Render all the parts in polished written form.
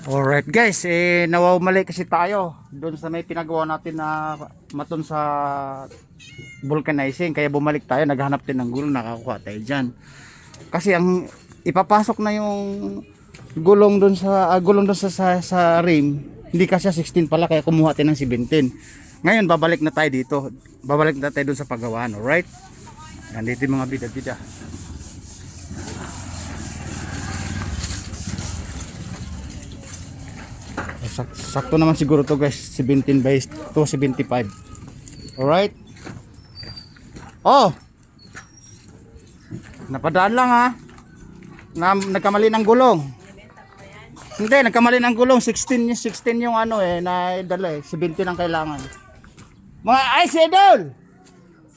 Alright guys, nawawmali kasi tayo doon sa may pinagawa natin na maton sa vulcanizing. Kaya bumalik tayo, naghanap din ng gulong, nakakuha tayo dyan. Kasi ang ipapasok na yung gulong doon sa rim, hindi kasi 16 pala, kaya kumuha tayo ng 17. Ngayon babalik na tayo dito, babalik na tayo doon sa paggawaan. Alright, nandito yung mga bida-bida. Sakto naman siguro to guys, 17 by 275. Alright. Oh, napadaan lang ha, nagkamali ng gulong. Hindi, nagkamali ng gulong. 16 yung ano na dala 17 ang kailangan. Mga ay sedol.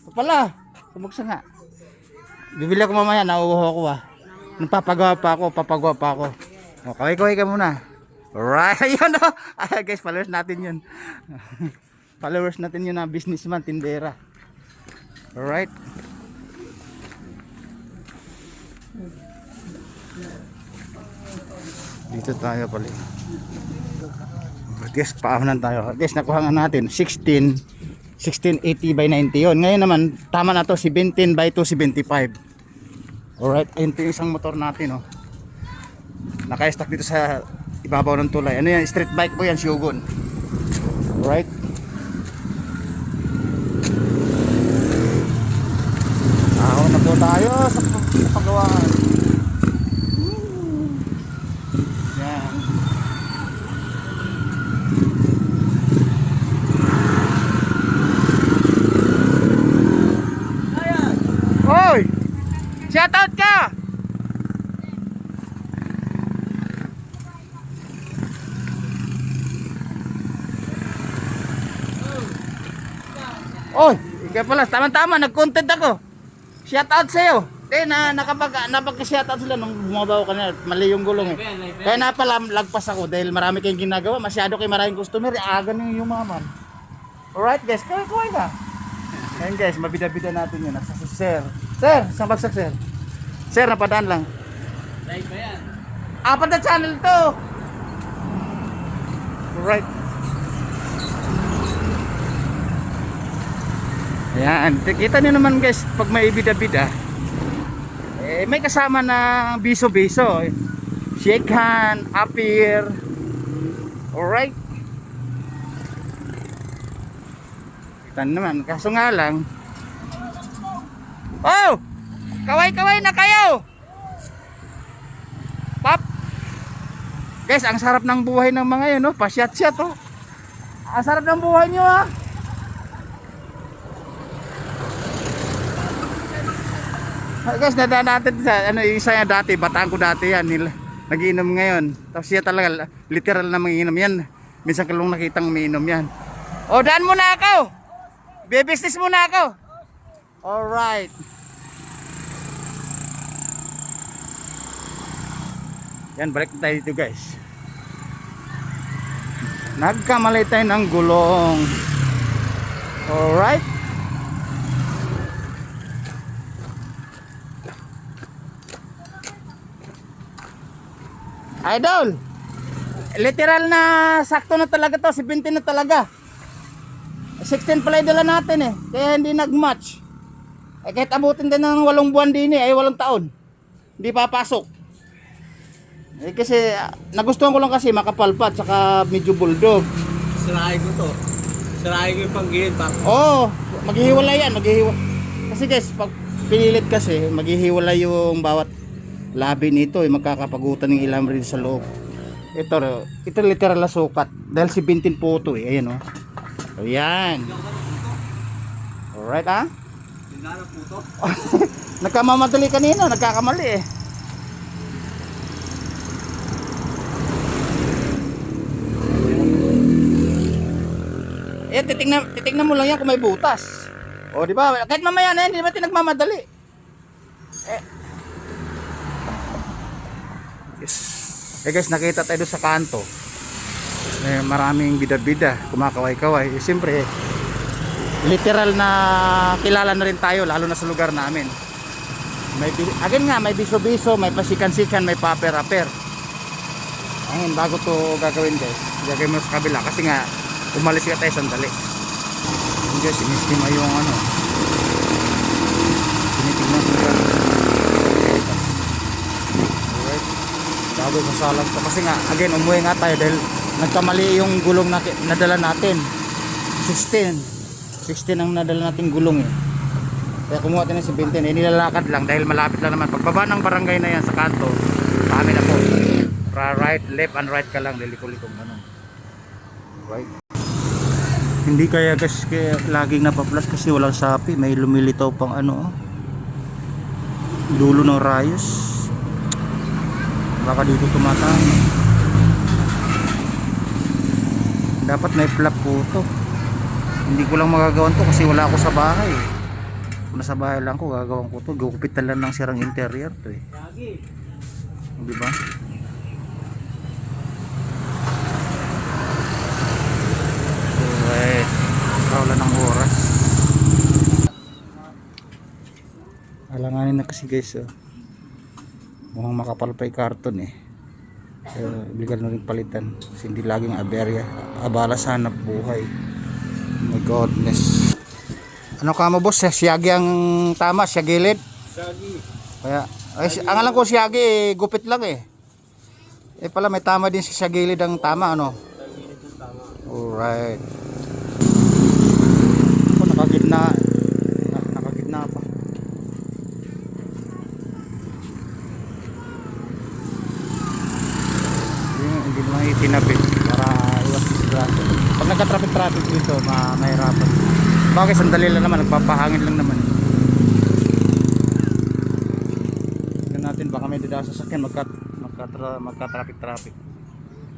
Ito pala, sumuksa nga. Bibili ako mamaya, nauuho ako Papagawa pa ako. O, kaway ka muna. Alright, ayun o. Ay guys, followers natin yun. Followers natin yun na businessman, tindera. Alright. Dito tayo pala. Guys, paahanan tayo. Guys, nakuha nga natin 1680 by 90 yun. Ngayon naman, tama na to, 17 by 275. Alright, ayun yung isang motor natin naka-stack dito sa ibabaw ng tulay. Ano yan? Street bike po yan, Shogun. Alright. Ahon na po tayo sa paggawaan. Yan. Hoy! Shoutout ka! Oy, ikaw pala, tama-tama, nag-content ako. Shoutout sa'yo. Napag-shoutout sila nung bumabaw ka na, mali yung gulong Kaya napala, lagpas ako dahil marami kayong ginagawa. Masyado kayo maraming customer, aga nyo yung yumaman. Alright guys, kaway ka. Ayan guys, mabida-bida natin yun. Sir, saan bagsak sir? Sir, napadaan lang. Live ba yan? Apat na channel to. Alright. Ayan, kita nyo naman guys, pag may bida-bida, may kasama na biso-biso. Shake hand, appear. Alright. Kita naman, kaso nga lang. Oh! Kaway-kaway na kayo! Pop! Guys, ang sarap ng buhay ng mga yun, pasyat-syat, Ang sarap ng buhay nyo, Guys, nadaan natin sa isa niya dati, bataan ko dati yan, nagiinom ngayon. Tapos siya talaga literal na mangiinom yan. Minsan kalong nakitang umiinom yan. O, daan muna ako. Be-business muna ako. Alright. Yan, balik na tayo dito guys. Nagkamali tayo ng gulong. Alright. Idol, literal na sakto na talaga to, 17 na talaga. 16 pala dala natin kaya hindi nag-match. Kahit abutin din ng 8 buwan din ay 8 taon. Hindi papasok. Kasi nagustuhan ko lang kasi makapalpat saka medyo bulldog. Sirahin ko to. Sirahin ko yung panggihid pa. Oo, maghihiwalay yan, Kasi guys, pag pinilit kasi, maghihiwalay yung bawat labi nito magkakapagutan ng ilam rin sa loob. Ito literal na sukat dahil 17 po ito ayan So yan. Alright Tingnan po to. Nagkamamadali kanina, nagkakamali titignan mo lang yan kung may butas. O di ba? Kahit mamaya na yan, hindi naman nagmamadali. Guys, nakita tayo doon sa kanto. Maraming bida-bida, kumakaway-kaway. Siyempre, literal na kilala na rin tayo, lalo na sa lugar namin. May biso-biso, may pasikan-sikan, may paper-aper. Ngayon, bago to gagawin guys, gagawin mo sa kabila kasi nga umalis ka tayo sandali. Yun guys, sinistima yung ano, tinitignan ko yan. Alright, bago sasalag to kasi nga again umuwi nga tayo dahil nagkamali yung gulong na nadala natin. 16 ang nadala nating gulong eh. Kaya kumuha tayo ng 17 eh, nilalakad lang dahil malapit lang naman. Pagbaba ng barangay na yan sa kanto, sa amin na po. Right, left and right ka lang, liliko-likong ganun. Right. Hindi kaya guys kaya laging napaplas kasi walang sapi, may lumilitaw pang ano, dulo ng rayos. Baka dito tumatang. Dapat may flap po to. Hindi ko lang magagawan to kasi wala ako sa bahay. Kung nasa bahay lang ko, gagawin ko to. Gugupitan lang ng sirang interior to eh. Di ba? Alright. Wala ng oras. Alanganin na kasi guys. Oh. Mukhang makapal pa yung karton eh. Legal na rin palitan. Kasi hindi laging aberya. Abala sa hanap buhay. Oh my godness. Ano ka mo boss? Siyagi ang tama, siya gilid. Siyagi. Kaya, ang alam ko siyagi eh, gupit lang eh. Eh pala may tama din si siya gilid ang tama ano. Alright. Oh, nakagitna. Nakagitna pa. Hindi naman itinabi para iwas disgrasya. Pag nagka-traffic dito, mahirapan. Bakit sandali lang naman, nagpapahangin lang naman. Tignan natin, baka may dada sa sasakyan, magka-traffic.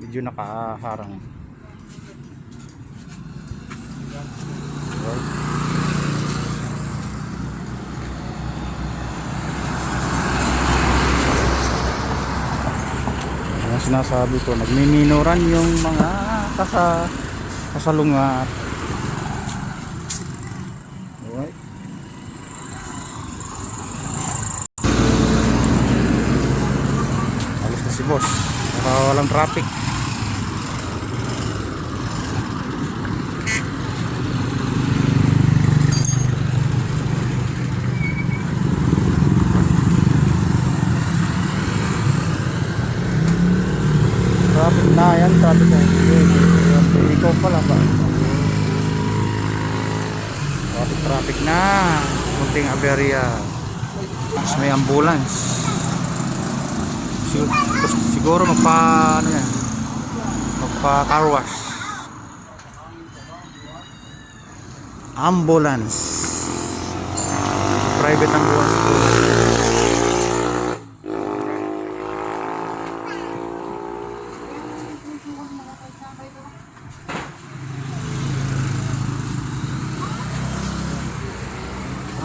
Medyo nakaharang. Right. Ang sinasabi ko, nagmiminoran yung mga kasalungat. Alright. Alis na si boss. Walang traffic. Traffic na yan, traffic na. Ikaw pala ba? Traffic na. Kunting aberya. Mas may ambulance. Siguro magpa car wash. Ambulance. Private ambulance.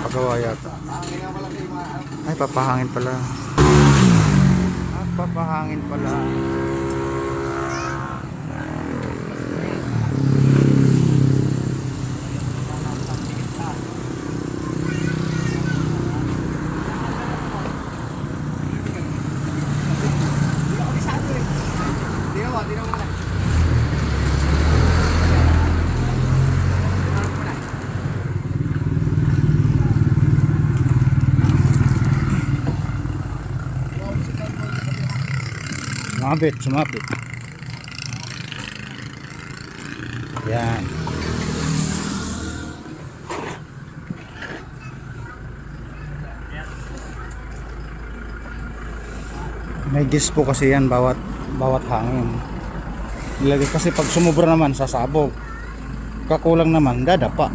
Pagawa yata. Ay, papahangin pala. Papahangin pala. Sumapit. Yan. May gis po kasi yan bawat hangin. Ilagay kasi pag sumubra naman sasabog. Kakulang naman dadapa.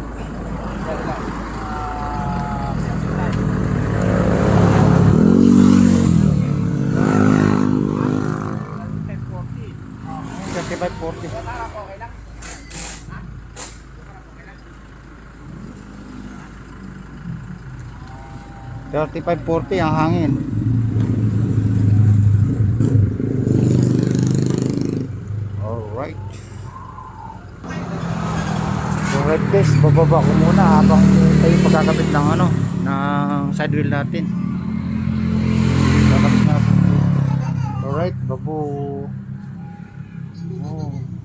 $35.40. 35.40 ang hangin. Alright. Alright guys, bababa ko muna habang tayo pagkakabit ng ng side wheel natin. Alright, babu. Oh.